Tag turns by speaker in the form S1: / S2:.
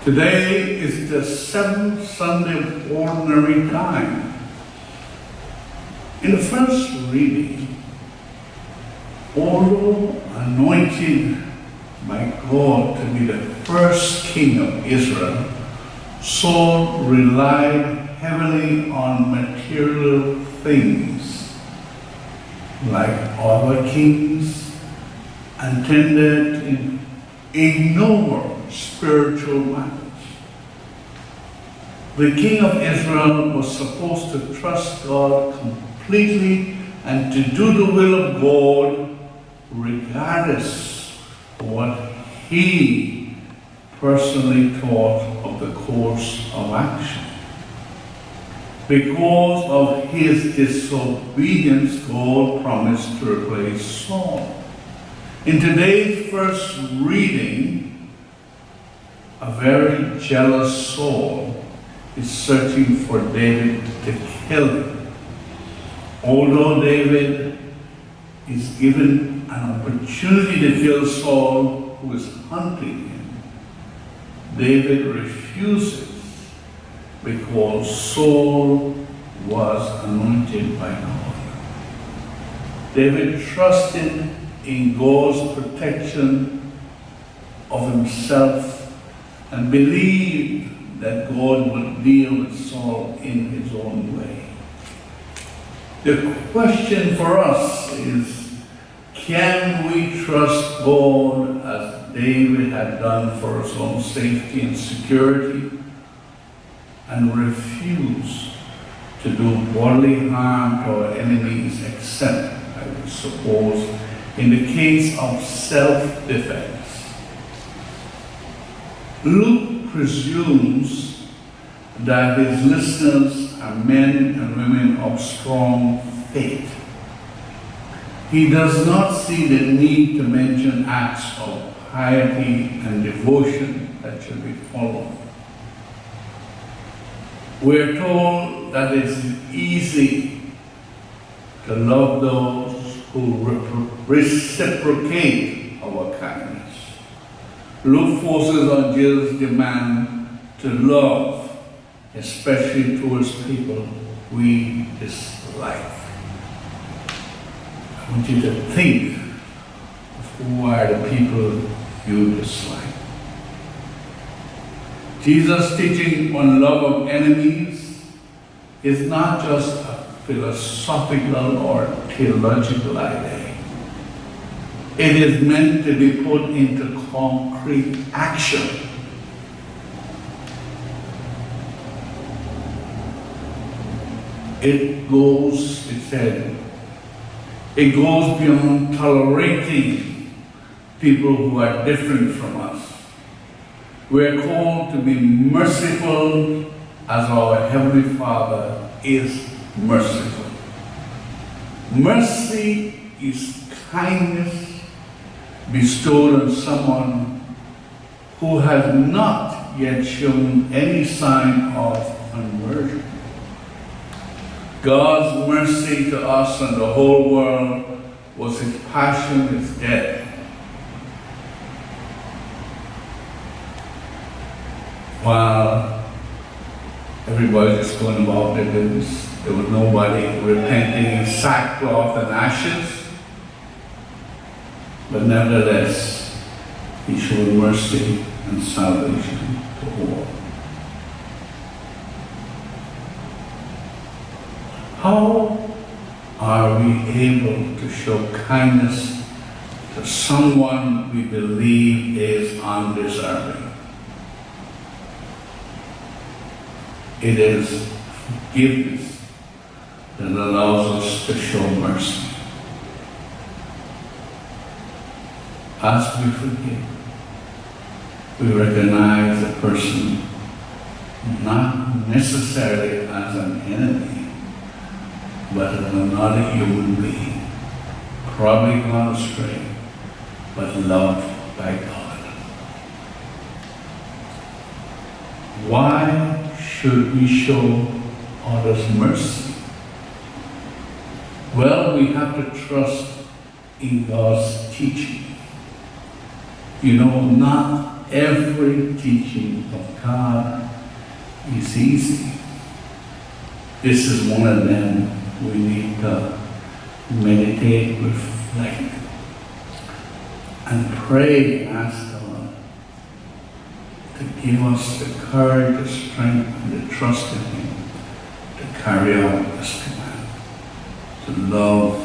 S1: Today is the seventh Sunday of Ordinary Time. In the first reading, although anointed by God to be the first king of Israel, Saul relied heavily on material things, like other kings, and tended to ignore spiritual matters. The king of Israel was supposed to trust God completely and to do the will of God regardless of what he personally thought of the course of action. Because of his disobedience, God promised to replace Saul. In today's first reading, a very jealous Saul is searching for David to kill him. Although David is given an opportunity to kill Saul, who is hunting him, David refuses because Saul was anointed by God. David trusted in God's protection of himself and believed that God would deal with Saul in his own way. The question for us is, can we trust God as David had done for his own safety and security, and refuse to do bodily harm to our enemies, except, I would suppose, in the case of self-defense? Luke presumes that his listeners are men and women of strong faith. He does not see the need to mention acts of piety and devotion that should be followed. We're told that it's easy to love those who reciprocate our kindness. Luke forces on Jesus' demand to love, especially towards people we dislike. I want you to think of who are the people you dislike. Jesus' teaching on love of enemies is not just a philosophical or theological idea. It is meant to be put into concrete action. It goes beyond tolerating people who are different from us. We're called to be merciful as our Heavenly Father is merciful. Mercy is kindness bestowed on someone who has not yet shown any sign of conversion. God's mercy to us and the whole world was his passion, his death. While everybody's just going about their business, there was nobody repenting in sackcloth and ashes. But nevertheless, he showed mercy and salvation to all. How are we able to show kindness to someone we believe is undeserving? It is forgiveness that allows us to show mercy. As we forgive, we recognize the person not necessarily as an enemy, but as another human being, probably gone astray, but loved by God. Why should we show others mercy? Well, we have to trust in God's teaching. You know, not every teaching of God is easy. This is one of them we need to meditate, reflect, and pray and ask God to give us the courage, the strength, and the trust in Him to carry out this command, to love